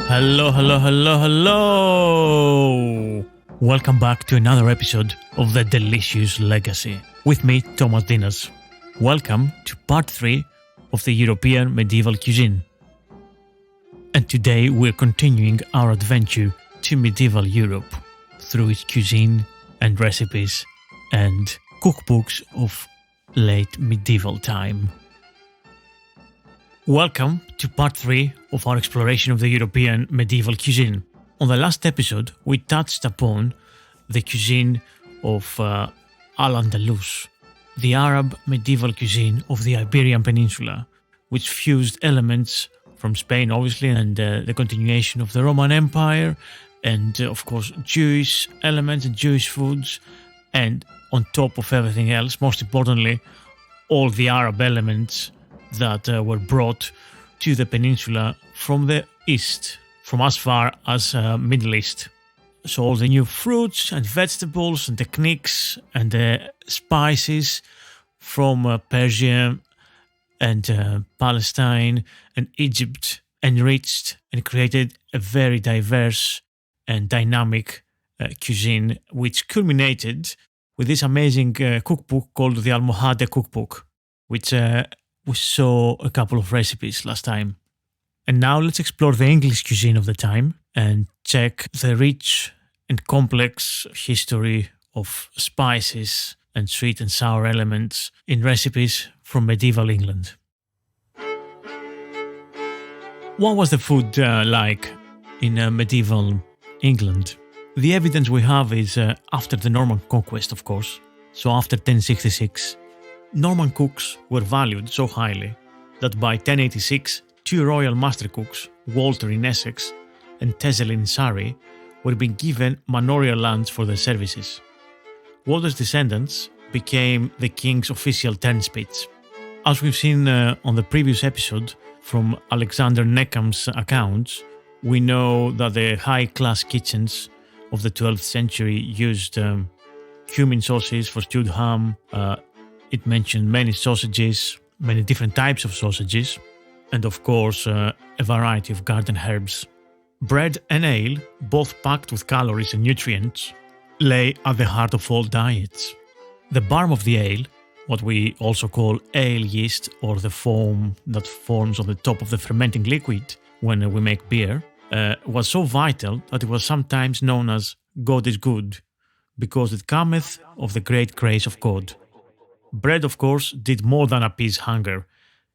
Hello, hello, hello, hello! Welcome back to another episode of The Delicious Legacy. With me, Thomas Dinas. Welcome to part 3 of the European medieval cuisine. And today we're continuing our adventure to medieval Europe through its cuisine and recipes and cookbooks of late medieval time. Welcome to part 3 of our exploration of the European medieval cuisine. On the last episode, we touched upon the cuisine of Al-Andalus, the Arab medieval cuisine of the Iberian Peninsula, which fused elements from Spain, obviously, and the continuation of the Roman Empire, and of course Jewish elements and Jewish foods, and on top of everything else, most importantly, all the Arab elements that were brought to the peninsula from the east, from as far as Middle East. So all the new fruits and vegetables and techniques and spices from Persia and Palestine and Egypt enriched and created a very diverse and dynamic cuisine, which culminated with this amazing cookbook called the Almohade Cookbook, which we saw a couple of recipes last time. And now let's explore the English cuisine of the time and check the rich and complex history of spices and sweet and sour elements in recipes from medieval England. What was the food like in medieval England? The evidence we have is after the Norman conquest, of course. So after 1066, Norman cooks were valued so highly that by 1086, two royal master cooks, Walter in Essex and Tezel in Surrey, were being given manorial lands for their services. Walter's descendants became the king's official turnspits. As we've seen on the previous episode from Alexander Neckham's accounts, we know that the high-class kitchens of the 12th century used cumin sauces for stewed ham. It mentioned many sausages, many different types of sausages, and of course a variety of garden herbs. Bread and ale, both packed with calories and nutrients, lay at the heart of all diets. The barm of the ale, what we also call ale yeast or the foam that forms on the top of the fermenting liquid when we make beer, was so vital that it was sometimes known as God is good, because it cometh of the great grace of God. Bread, of course, did more than appease hunger.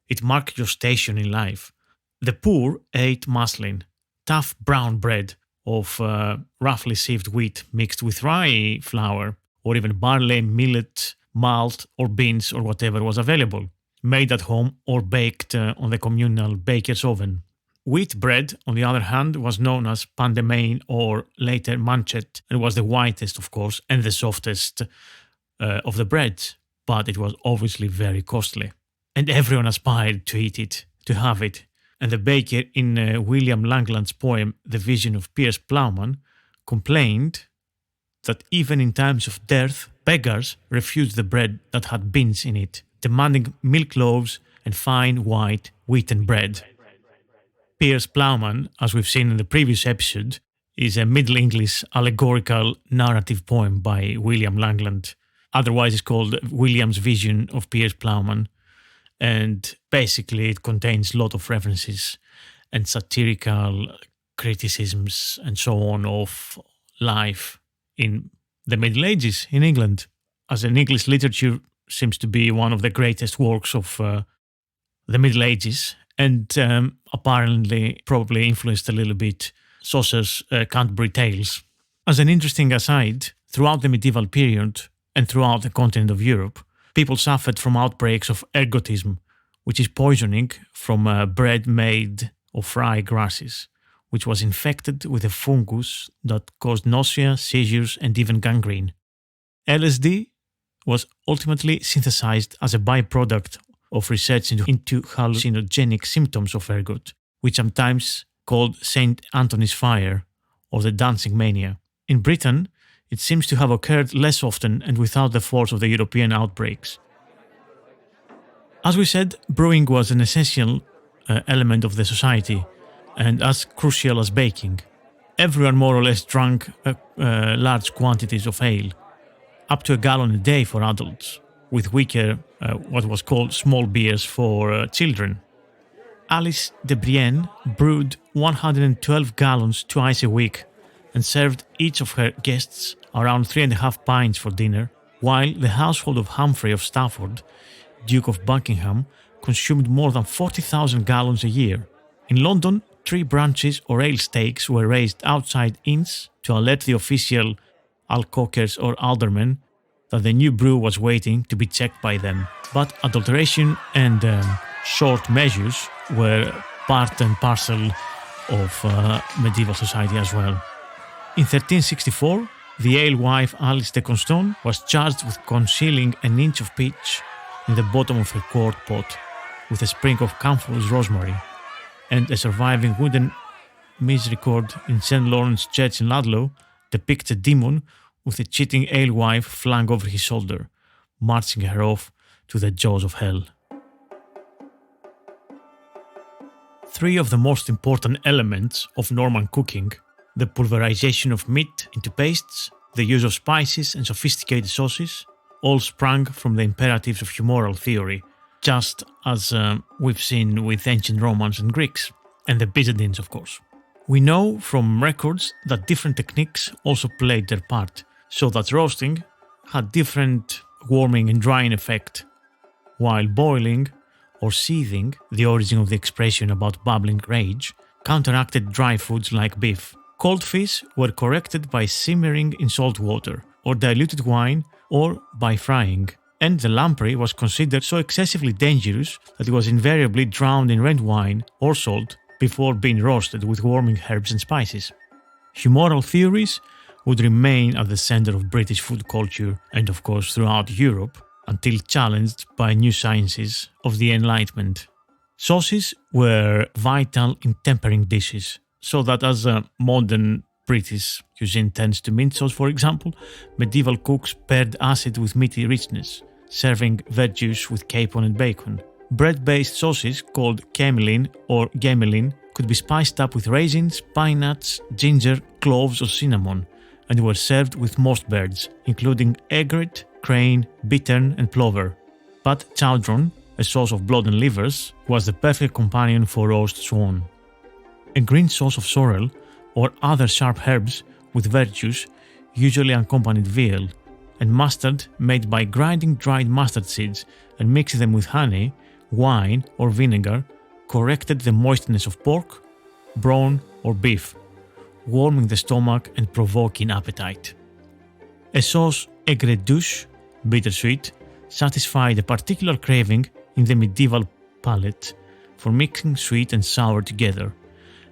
It marked your station in life. The poor ate muslin, tough brown bread of roughly sieved wheat mixed with rye flour, or even barley, millet, malt, or beans, or whatever was available, made at home or baked on the communal baker's oven. Wheat bread, on the other hand, was known as pandemain or later manchet, and was the whitest, of course, and the softest of the breads. But it was obviously very costly, and everyone aspired to eat it, to have it. And the baker in William Langland's poem The Vision of Piers Plowman complained that even in times of dearth, beggars refused the bread that had beans in it, demanding milk loaves and fine white wheaten bread. Piers Plowman, as we've seen in the previous episode, is a Middle English allegorical narrative poem by William Langland. Otherwise, it's called William's Vision of Piers Plowman, and basically it contains a lot of references and satirical criticisms and so on of life in the Middle Ages in England, as an English literature seems to be one of the greatest works of the Middle Ages, and apparently probably influenced a little bit Chaucer's Canterbury Tales. As an interesting aside, throughout the medieval period, and throughout the continent of Europe, people suffered from outbreaks of ergotism, which is poisoning from bread made of rye grasses, which was infected with a fungus that caused nausea, seizures, and even gangrene. LSD was ultimately synthesized as a byproduct of research into hallucinogenic symptoms of ergot, which sometimes called St. Anthony's Fire or the Dancing Mania. In Britain, it seems to have occurred less often and without the force of the European outbreaks. As we said, brewing was an essential element of the society and as crucial as baking. Everyone more or less drank large quantities of ale, up to a gallon a day for adults, with weaker, what was called small beers for children. Alice de Brienne brewed 112 gallons twice a week and served each of her guests around 3.5 pints for dinner, while the household of Humphrey of Stafford, Duke of Buckingham, consumed more than 40,000 gallons a year. In London, 3 branches or ale stakes were raised outside inns to alert the official alcockers or aldermen that the new brew was waiting to be checked by them. But adulteration and short measures were part and parcel of medieval society as well. In 1364, the alewife Alice de Constant was charged with concealing an inch of pitch in the bottom of her quart pot with a sprig of camphorous rosemary, and a surviving wooden misericord in St. Lawrence Church in Ludlow depicts a demon with a cheating alewife flung over his shoulder, marching her off to the jaws of hell. 3 of the most important elements of Norman cooking, the pulverization of meat into pastes, the use of spices and sophisticated sauces, all sprang from the imperatives of humoral theory, just as we've seen with ancient Romans and Greeks, and the Byzantines, of course. We know from records that different techniques also played their part, so that roasting had different warming and drying effect, while boiling or seething, the origin of the expression about bubbling rage, counteracted dry foods like beef. Cold fish were corrected by simmering in salt water, or diluted wine, or by frying, and the lamprey was considered so excessively dangerous that it was invariably drowned in red wine or salt before being roasted with warming herbs and spices. Humoral theories would remain at the center of British food culture and of course throughout Europe until challenged by new sciences of the Enlightenment. Sauces were vital in tempering dishes, so that as a modern British cuisine tends to mint sauce, for example, medieval cooks paired acid with meaty richness, serving verjuice with capon and bacon. Bread-based sauces called camelin or gamelin could be spiced up with raisins, pine nuts, ginger, cloves or cinnamon, and were served with most birds, including egret, crane, bittern and plover. But chowdron, a sauce of blood and livers, was the perfect companion for roast swan. A green sauce of sorrel or other sharp herbs with verjuice usually accompanied veal, and mustard made by grinding dried mustard seeds and mixing them with honey, wine or vinegar corrected the moistness of pork, brawn or beef, warming the stomach and provoking appetite. A sauce aigre douce, bittersweet, satisfied a particular craving in the medieval palate for mixing sweet and sour together,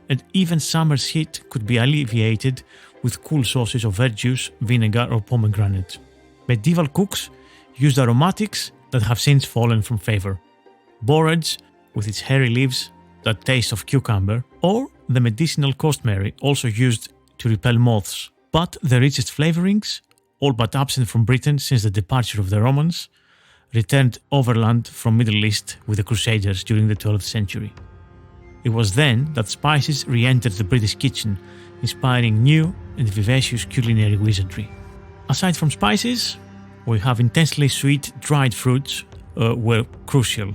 and even summer's heat could be alleviated with cool sauces of verjuice, vinegar or pomegranate. Medieval cooks used aromatics that have since fallen from favor. Borage, with its hairy leaves that taste of cucumber, or the medicinal rosemary, also used to repel moths. But the richest flavorings, all but absent from Britain since the departure of the Romans, returned overland from Middle East with the Crusaders during the 12th century. It was then that spices re-entered the British kitchen, inspiring new and vivacious culinary wizardry. Aside from spices, we have intensely sweet dried fruits were crucial,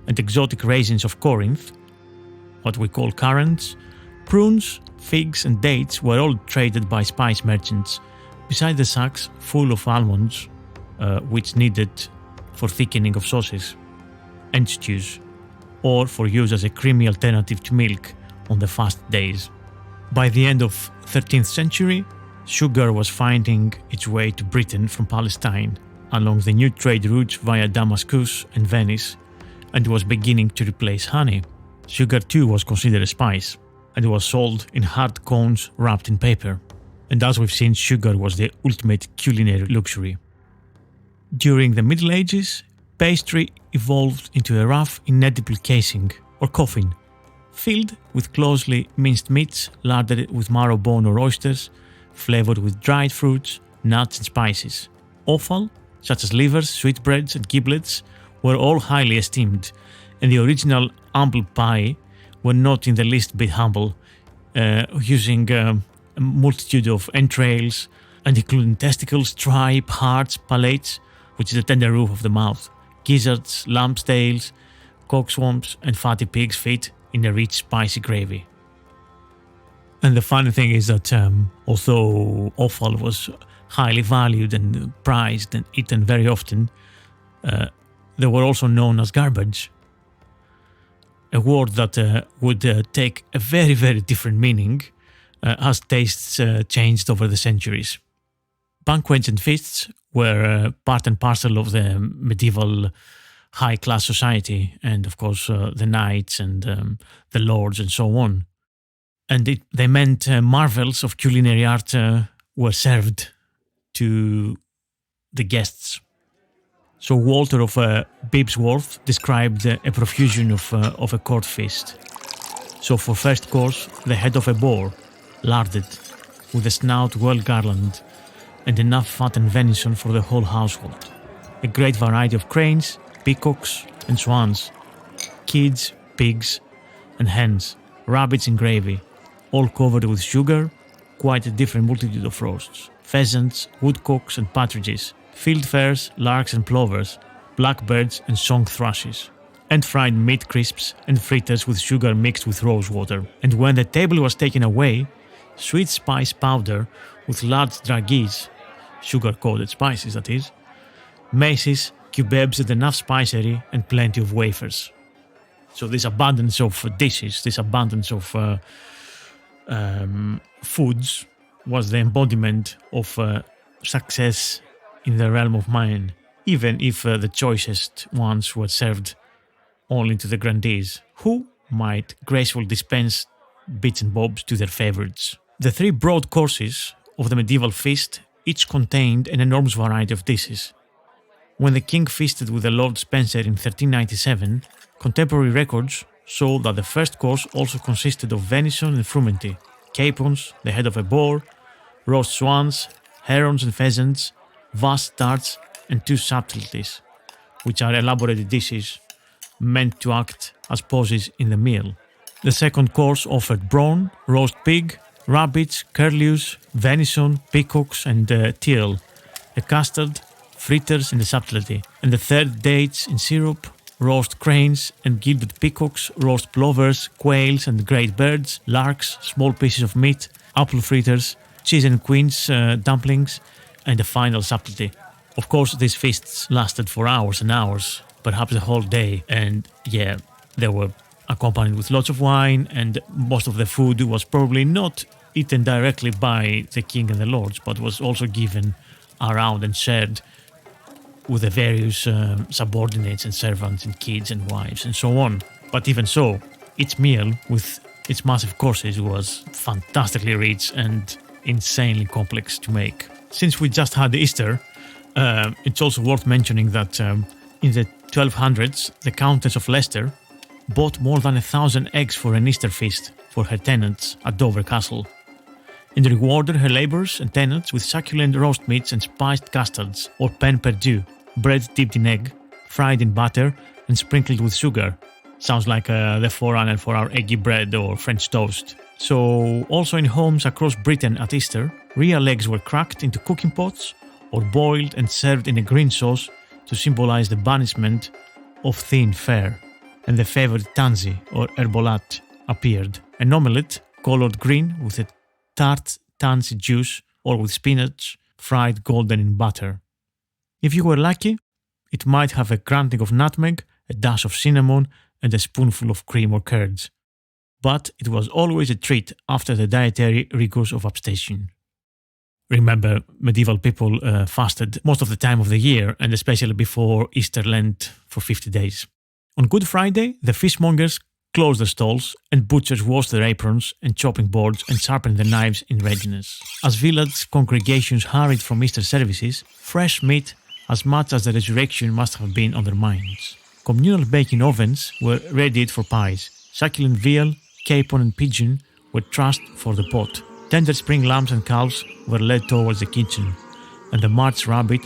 and exotic raisins of Corinth, what we call currants, prunes, figs and dates were all traded by spice merchants, beside the sacks full of almonds, which needed for thickening of sauces and stews, or for use as a creamy alternative to milk on the fast days. By the end of 13th century, sugar was finding its way to Britain from Palestine along the new trade routes via Damascus and Venice, and was beginning to replace honey. Sugar too was considered a spice, and was sold in hard cones wrapped in paper. And as we've seen, sugar was the ultimate culinary luxury. During the Middle Ages, pastry evolved into a rough, inedible casing, or coffin, filled with closely minced meats, larded with marrow bone or oysters, flavored with dried fruits, nuts and spices. Offal, such as livers, sweetbreads and giblets, were all highly esteemed, and the original humble pie were not in the least bit humble, using a multitude of entrails and including testicles, tripe, hearts, palates, which is the tender roof of the mouth, gizzards, lamb's tails, cockswombs, and fatty pig's feet in a rich spicy gravy. And the funny thing is that although offal was highly valued and prized and eaten very often, they were also known as garbage, a word that would take a very, very different meaning as tastes changed over the centuries. Banquets and feasts were part and parcel of the medieval high-class society, and of course the knights and the lords and so on. And they meant marvels of culinary art were served to the guests. So Walter of Bibbsworth described a profusion of a court feast. So for first course, the head of a boar, larded, with a snout well garlanded, and enough fat and venison for the whole household. A great variety of cranes, peacocks and swans, kids, pigs and hens, rabbits in gravy, all covered with sugar, quite a different multitude of roasts, pheasants, woodcocks and partridges, fieldfares, larks and plovers, blackbirds and song thrushes, and fried meat crisps and fritters with sugar mixed with rose water. And when the table was taken away, sweet spice powder with large dragées, sugar-coated spices that is, maces, cubebs and enough spicery and plenty of wafers. So this abundance of dishes, this abundance of foods was the embodiment of success in the realm of mine, even if the choicest ones were served only to the grandees, who might gracefully dispense bits and bobs to their favourites. The three broad courses of the medieval feast each contained an enormous variety of dishes. When the king feasted with the Lord Spencer in 1397, contemporary records show that the first course also consisted of venison and frumenty, capons, the head of a boar, roast swans, herons and pheasants, vast tarts, and two subtleties, which are elaborated dishes meant to act as pauses in the meal. The second course offered brawn, roast pig, rabbits, curlews, venison, peacocks, and teal, a custard, fritters, and a subtlety. And the third, dates in syrup, roast cranes and gilded peacocks, roast plovers, quails and great birds, larks, small pieces of meat, apple fritters, cheese and quince dumplings, and a final subtlety. Of course, these feasts lasted for hours and hours, perhaps the whole day, and yeah, they were accompanied with lots of wine, and most of the food was probably not eaten directly by the king and the lords, but was also given around and shared with the various subordinates and servants and kids and wives and so on. But even so, each meal with its massive courses was fantastically rich and insanely complex to make. Since we just had Easter, it's also worth mentioning that in the 1200s, the Countess of Leicester bought more than 1,000 eggs for an Easter feast for her tenants at Dover Castle, and rewarded her labourers and tenants with succulent roast meats and spiced custards or pain perdu, bread dipped in egg, fried in butter and sprinkled with sugar. Sounds like the forerunner for our eggy bread or French toast. So also in homes across Britain at Easter, real eggs were cracked into cooking pots or boiled and served in a green sauce to symbolise the banishment of thin fare. And the favoured tansy or herbolat appeared, an omelette coloured green with a tart tansy juice or with spinach fried golden in butter. If you were lucky, it might have a grunting of nutmeg, a dash of cinnamon and a spoonful of cream or curds. But it was always a treat after the dietary rigours of abstention. Remember, medieval people fasted most of the time of the year, and especially before Easter Lent for 50 days. On Good Friday, the fishmongers closed their stalls and butchers washed their aprons and chopping boards and sharpened their knives in readiness. As village congregations hurried from Easter services, fresh meat as much as the resurrection must have been on their minds. Communal baking ovens were readied for pies. Succulent veal, capon and pigeon were trussed for the pot. Tender spring lambs and calves were led towards the kitchen, and the March rabbit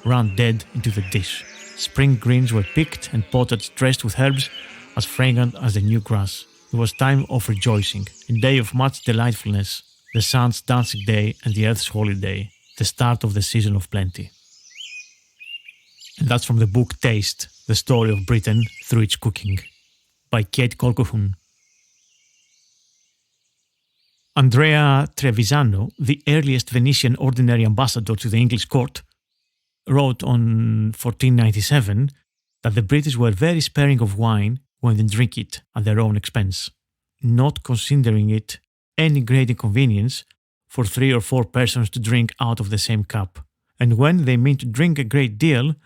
ran dead into the dish. Spring greens were picked and potted, dressed with herbs as fragrant as the new grass. It was time of rejoicing, a day of much delightfulness, the sun's dancing day and the earth's holiday, the start of the season of plenty. And that's from the book Taste, the Story of Britain Through Its Cooking, by Kate Colquhoun. Andrea Trevisano, the earliest Venetian ordinary ambassador to the English court, wrote on 1497 that the British were very sparing of wine when they drink it at their own expense, not considering it any great inconvenience for 3 or 4 persons to drink out of the same cup. And when they mean to drink a great deal,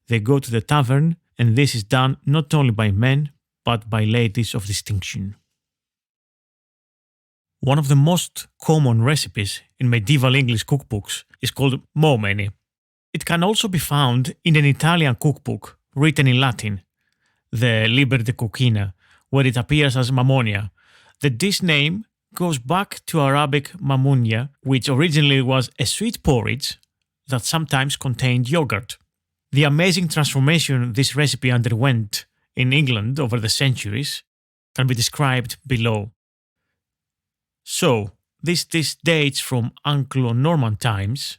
they go to the tavern, and this is done not only by men, but by ladies of distinction. One of the most common recipes in medieval English cookbooks is called momeni. It can also be found in an Italian cookbook written in Latin, the Liber de Cucina, where it appears as mammonia. The dish name goes back to Arabic mamunya, which originally was a sweet porridge that sometimes contained yogurt. The amazing transformation this recipe underwent in England over the centuries can be described below. So, this dish dates from Anglo-Norman times,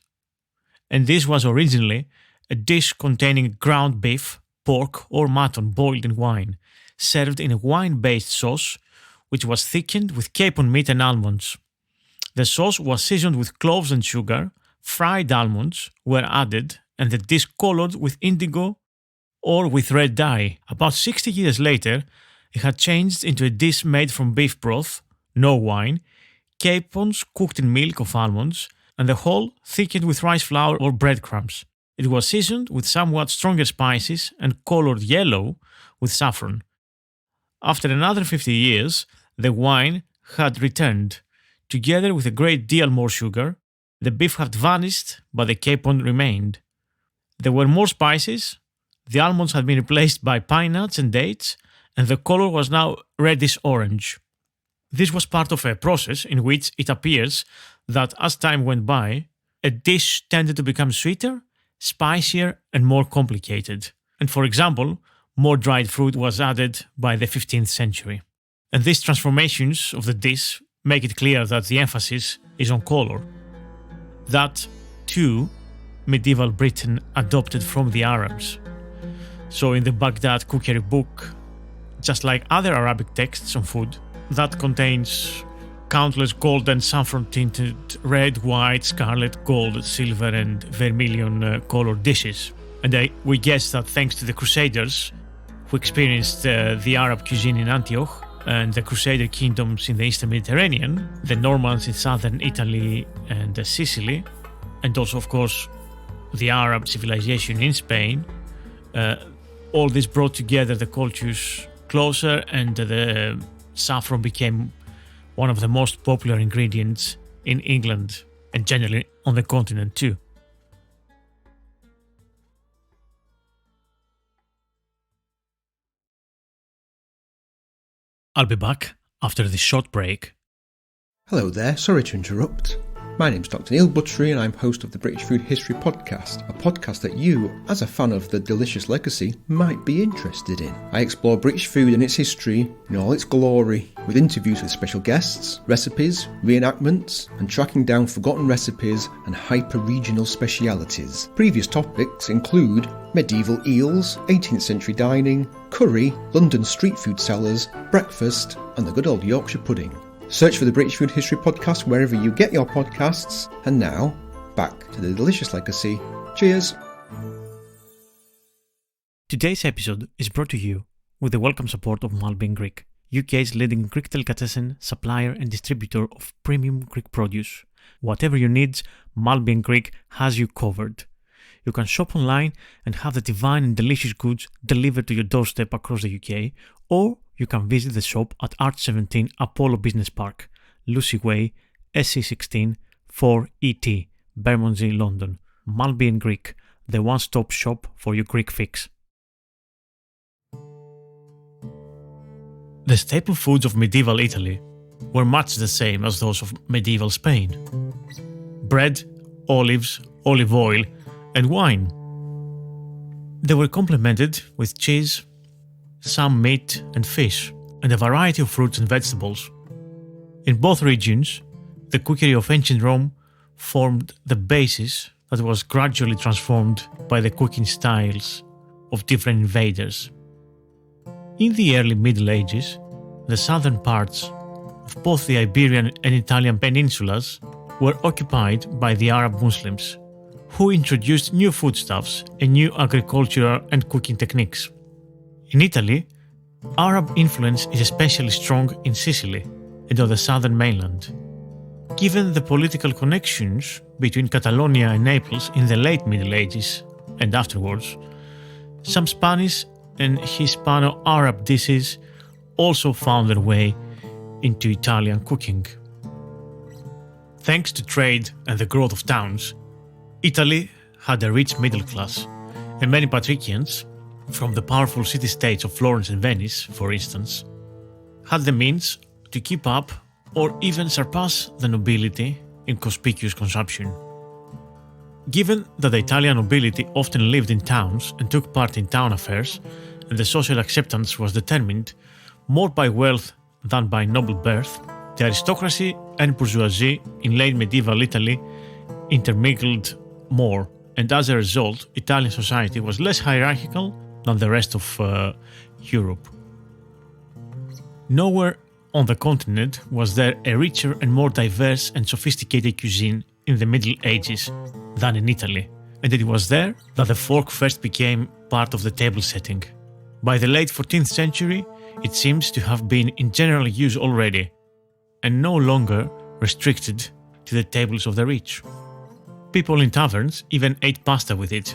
and this was originally a dish containing ground beef, pork or mutton boiled in wine, served in a wine-based sauce which was thickened with capon meat and almonds. The sauce was seasoned with cloves and sugar, fried almonds were added, and the dish colored with indigo or with red dye. About 60 years later, it had changed into a dish made from beef broth, no wine, capons cooked in milk of almonds, and the whole thickened with rice flour or breadcrumbs. It was seasoned with somewhat stronger spices and colored yellow with saffron. After another 50 years, the wine had returned, together with a great deal more sugar. The beef had vanished, but the capon remained. There were more spices, the almonds had been replaced by pine nuts and dates, and the color was now reddish-orange. This was part of a process in which it appears that as time went by, a dish tended to become sweeter, spicier, and more complicated. And for example, more dried fruit was added by the 15th century. And these transformations of the dish make it clear that the emphasis is on color. That, too, medieval Britain adopted from the Arabs. So in the Baghdad cookery book, just like other Arabic texts on food, that contains countless gold and saffron-tinted red, white, scarlet, gold, silver and vermilion colored dishes. And we guess that thanks to the Crusaders, who experienced the Arab cuisine in Antioch and the Crusader kingdoms in the Eastern Mediterranean, the Normans in southern Italy and Sicily, and also, of course, the Arab civilization in Spain, all this brought together the cultures closer, and the saffron became one of the most popular ingredients in England and generally on the continent too. I'll be back after this short break. Hello there, sorry to interrupt. My name's Dr. Neil Buttery and I'm host of the British Food History Podcast, a podcast that you, as a fan of the delicious legacy, might be interested in. I explore British food and its history in all its glory, with interviews with special guests, recipes, reenactments, and tracking down forgotten recipes and hyper-regional specialities. Previous topics include medieval eels, 18th century dining, curry, London street food sellers, breakfast, and the good old Yorkshire pudding. Search for the British Food History Podcast wherever you get your podcasts. And now, back to the delicious legacy. Cheers! Today's episode is brought to you with the welcome support of Malbin Greek, UK's leading Greek delicatessen supplier and distributor of premium Greek produce. Whatever your needs, Malbin Greek has you covered. You can shop online and have the divine and delicious goods delivered to your doorstep across the UK, or you can visit the shop at Arch 17 Apollo Business Park, Lucy Way, SC16 4ET, Bermondsey, London. Malbin Greek, the one-stop shop for your Greek fix. The staple foods of medieval Italy were much the same as those of medieval Spain. Bread, olives, olive oil, and wine. They were complemented with cheese, some meat and fish, and a variety of fruits and vegetables. In both regions, the cookery of ancient Rome formed the basis that was gradually transformed by the cooking styles of different invaders. In the early Middle Ages, the southern parts of both the Iberian and Italian peninsulas were occupied by the Arab Muslims, who introduced new foodstuffs and new agricultural and cooking techniques. In Italy, Arab influence is especially strong in Sicily and on the southern mainland. Given the political connections between Catalonia and Naples in the late Middle Ages and afterwards, some Spanish and Hispano-Arab dishes also found their way into Italian cooking. Thanks to trade and the growth of towns, Italy had a rich middle class, and many patricians, from the powerful city-states of Florence and Venice, for instance, had the means to keep up or even surpass the nobility in conspicuous consumption. Given that the Italian nobility often lived in towns and took part in town affairs, and the social acceptance was determined more by wealth than by noble birth, the aristocracy and bourgeoisie in late medieval Italy intermingled more, and as a result, Italian society was less hierarchical than the rest of Europe. Nowhere on the continent was there a richer and more diverse and sophisticated cuisine in the Middle Ages than in Italy, and it was there that the fork first became part of the table setting. By the late 14th century, it seems to have been in general use already, and no longer restricted to the tables of the rich. People in taverns even ate pasta with it.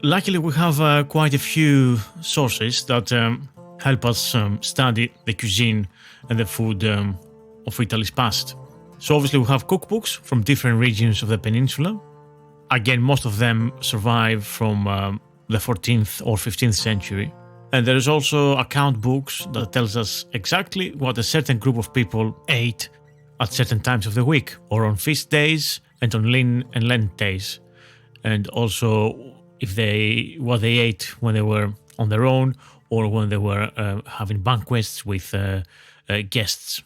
Luckily, we have quite a few sources that help us study the cuisine and the food of Italy's past. So obviously we have cookbooks from different regions of the peninsula. Again, most of them survive from the 14th or 15th century. And there is also account books that tells us exactly what a certain group of people ate at certain times of the week, or on feast days and on lean and Lent days, and also what they ate when they were on their own or when they were having banquets with guests.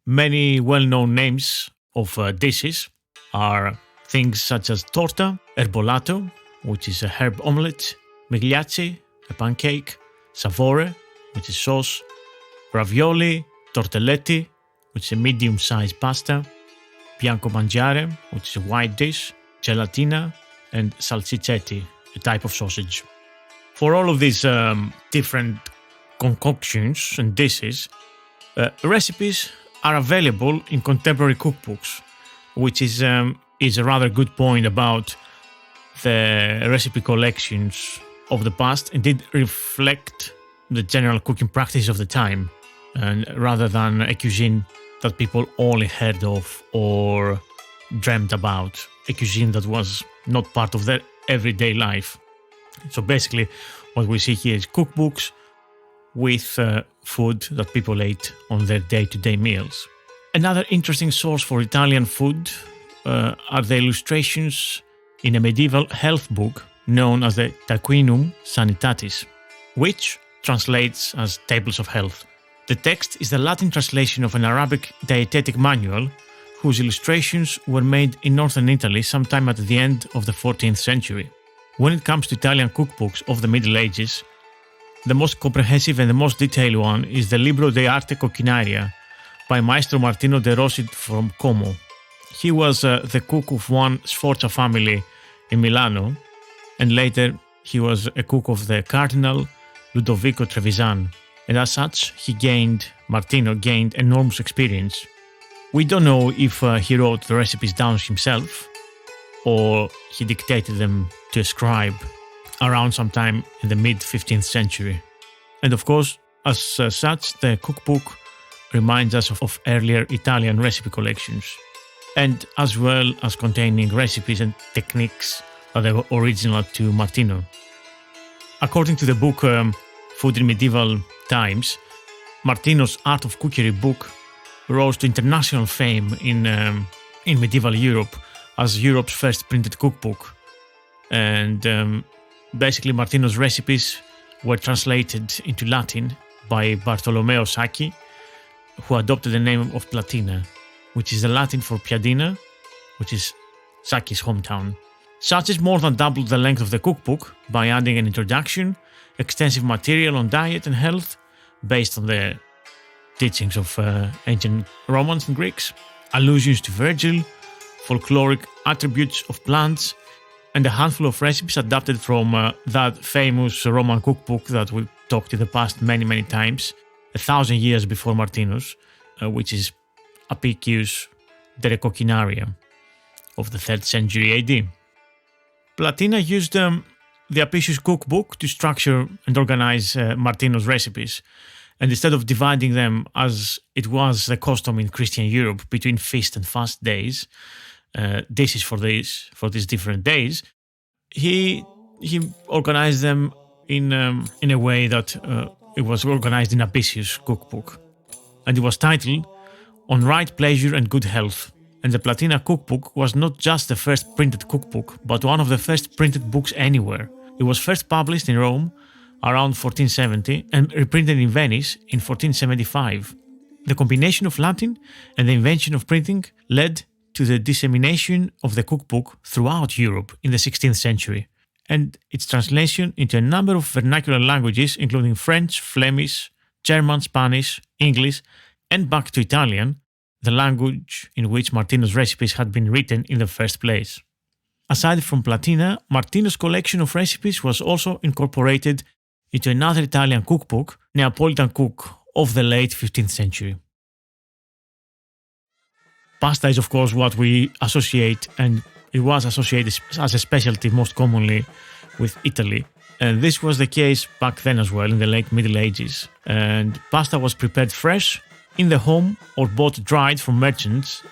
Many well-known names of dishes are things such as torta, erbolato, which is a herb omelette, migliacci, a pancake, savore, which is sauce, ravioli, tortelletti, which is a medium-sized pasta, bianco mangiare, which is a white dish, gelatina, and salsicetti, a type of sausage. For all of these different concoctions and dishes, recipes are available in contemporary cookbooks, which is a rather good point about the recipe collections of the past and did reflect the general cooking practice of the time, and rather than a cuisine that people only heard of or dreamt about, a cuisine that was not part of their everyday life. So basically what we see here is cookbooks with food that people ate on their day-to-day meals. Another interesting source for Italian food are the illustrations in a medieval health book known as the Tarquinium Sanitatis, which translates as Tables of Health. The text is the Latin translation of an Arabic dietetic manual whose illustrations were made in northern Italy sometime at the end of the 14th century. When it comes to Italian cookbooks of the Middle Ages, the most comprehensive and the most detailed one is the Libro de Arte Coquinaria by Maestro Martino de Rossi from Como. He was the cook of one Sforza family in Milano, and later he was a cook of the Cardinal Ludovico Trevisan, and as such Martino gained enormous experience. We don't know if he wrote the recipes down himself or he dictated them to a scribe around sometime in the mid-15th century. And of course, as such, the cookbook reminds us of earlier Italian recipe collections, and as well as containing recipes and techniques that were original to Martino. According to the book Food in Medieval Times, Martino's Art of Cookery book rose to international fame in medieval Europe as Europe's first printed cookbook. And Basically, Martino's recipes were translated into Latin by Bartolomeo Sacchi, who adopted the name of Platina, which is the Latin for Piadina, which is Sacchi's hometown. Sacchi more than doubled the length of the cookbook by adding an introduction, extensive material on diet and health, based on the teachings of ancient Romans and Greeks, allusions to Virgil, folkloric attributes of plants, and a handful of recipes adapted from that famous Roman cookbook that we talked in the past many times, 1,000 years before Martinus, which is Apicius de Recoquinaria of the 3rd century AD. Platina used the Apicius cookbook to structure and organize Martino's recipes, and instead of dividing them as it was the custom in Christian Europe between feast and fast days, dishes for these different days, he organized them in a way that it was organized in Apicius cookbook, and it was titled On Right Pleasure and Good Health. And the Platina cookbook was not just the first printed cookbook, but one of the first printed books anywhere. It was first published in Rome around 1470 and reprinted in Venice in 1475. The combination of Latin and the invention of printing led to the dissemination of the cookbook throughout Europe in the 16th century, and its translation into a number of vernacular languages including French, Flemish, German, Spanish, English, and back to Italian, the language in which Martino's recipes had been written in the first place. Aside from Platina, Martino's collection of recipes was also incorporated into another Italian cookbook, Neapolitan Cook, of the late 15th century. Pasta is of course what we associate, and it was associated as a specialty most commonly with Italy. And this was the case back then as well, in the late Middle Ages. And pasta was prepared fresh, in the home, or bought dried from merchants,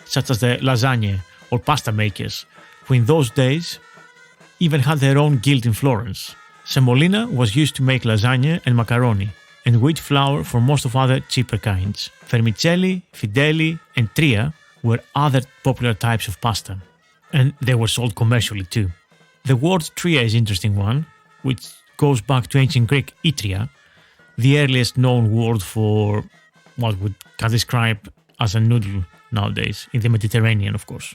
such as the lasagne or pasta makers, who in those days even had their own guild in Florence. Semolina was used to make lasagne and macaroni, and wheat flour for most of other cheaper kinds. Vermicelli, fideli, and tria were other popular types of pasta, and they were sold commercially too. The word tria is an interesting one, which goes back to ancient Greek itria, the earliest known word for what we can describe as a noodle nowadays, in the Mediterranean of course.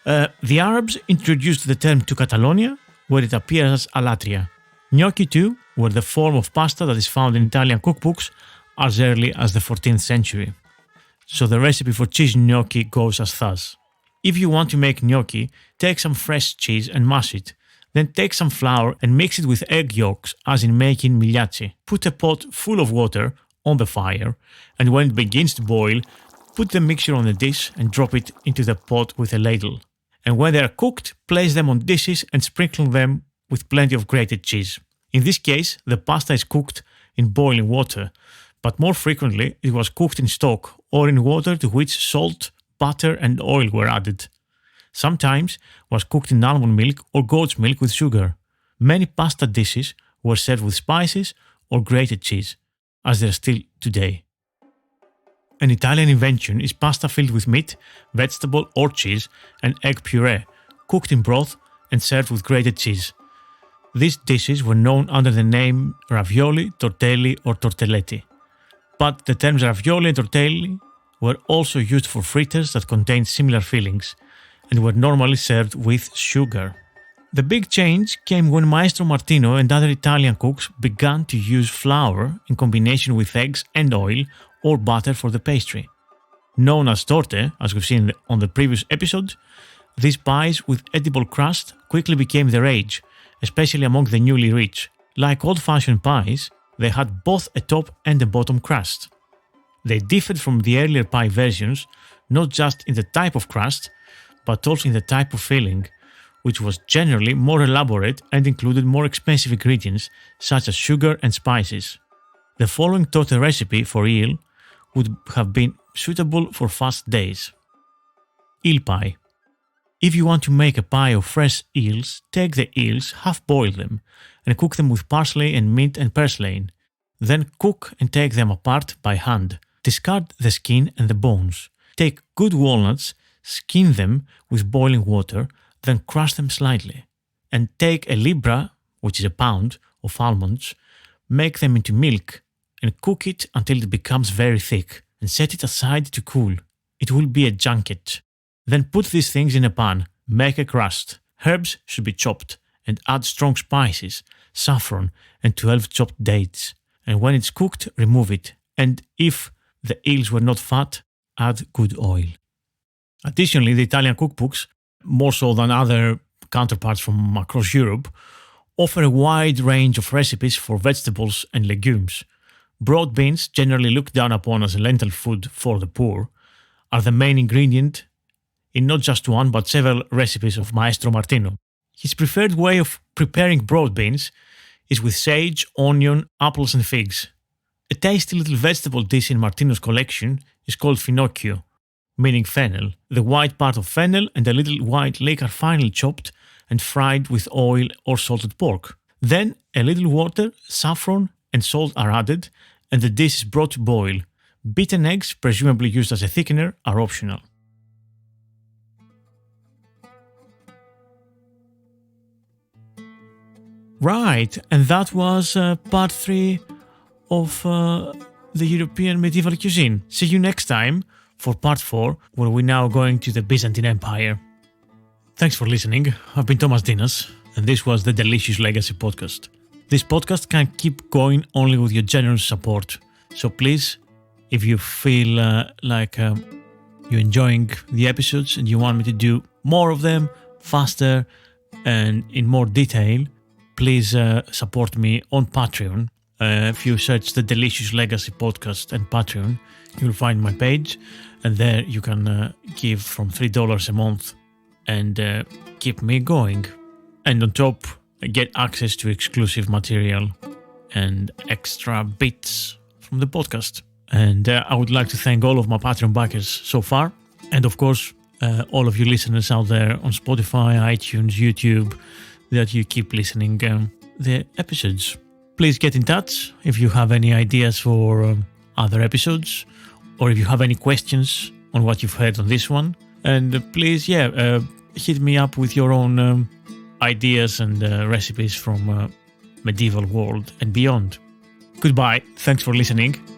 The Arabs introduced the term to Catalonia, where it appears as alatria. Gnocchi too were the form of pasta that is found in Italian cookbooks as early as the 14th century. So the recipe for cheese gnocchi goes as thus. If you want to make gnocchi, take some fresh cheese and mash it. Then take some flour and mix it with egg yolks as in making migliacci. Put a pot full of water on the fire, and when it begins to boil, put the mixture on a dish and drop it into the pot with a ladle. And when they are cooked, place them on dishes and sprinkle them with plenty of grated cheese. In this case, the pasta is cooked in boiling water, but more frequently it was cooked in stock or in water to which salt, butter and oil were added. Sometimes was cooked in almond milk or goat's milk with sugar. Many pasta dishes were served with spices or grated cheese, as they are still today. An Italian invention is pasta filled with meat, vegetable or cheese and egg puree, cooked in broth and served with grated cheese. These dishes were known under the name ravioli, tortelli or tortelletti. But the terms ravioli and tortelli were also used for fritters that contained similar fillings and were normally served with sugar. The big change came when Maestro Martino and other Italian cooks began to use flour in combination with eggs and oil or butter for the pastry. Known as torte, as we've seen on the previous episode, these pies with edible crust quickly became the rage, especially among the newly rich. Like old-fashioned pies, they had both a top and a bottom crust. They differed from the earlier pie versions not just in the type of crust, but also in the type of filling, which was generally more elaborate and included more expensive ingredients such as sugar and spices. The following torte recipe for eel would have been suitable for fast days. Eel pie. If you want to make a pie of fresh eels, take the eels, half-boil them, and cook them with parsley and mint and purslane. Then cook and take them apart by hand. Discard the skin and the bones. Take good walnuts, skin them with boiling water, then crush them slightly. And take a libra, which is a pound of almonds, make them into milk and cook it until it becomes very thick and set it aside to cool. It will be a junket. Then put these things in a pan, make a crust. Herbs should be chopped and add strong spices, saffron and 12 chopped dates. And when it's cooked, remove it. And if the eels were not fat, add good oil. Additionally, the Italian cookbooks, more so than other counterparts from across Europe, offer a wide range of recipes for vegetables and legumes. Broad beans, generally looked down upon as a lentil food for the poor, are the main ingredient in not just one but several recipes of Maestro Martino. His preferred way of preparing broad beans is with sage, onion, apples and figs. A tasty little vegetable dish in Martino's collection is called finocchio, meaning fennel. The white part of fennel and a little white leek are finely chopped and fried with oil or salted pork. Then a little water, saffron and salt are added and the dish is brought to boil. Beaten eggs, presumably used as a thickener, are optional. Right, and that was part 3 of the European medieval cuisine. See you next time for part 4, where we're now going to the Byzantine Empire. Thanks for listening. I've been Thomas Dinas, and this was the Delicious Legacy Podcast. This podcast can keep going only with your generous support. So please, if you feel like you're enjoying the episodes and you want me to do more of them, faster and in more detail, please support me on Patreon. If you search the Delicious Legacy Podcast and Patreon, you'll find my page, and there you can give from $3 a month and keep me going. And on top, get access to exclusive material and extra bits from the podcast. And I would like to thank all of my Patreon backers so far, and of course, all of you listeners out there on Spotify, iTunes, YouTube, that you keep listening the episodes. Please get in touch if you have any ideas for other episodes, or if you have any questions on what you've heard on this one. And please, hit me up with your own ideas and recipes from medieval world and beyond. Goodbye. Thanks for listening.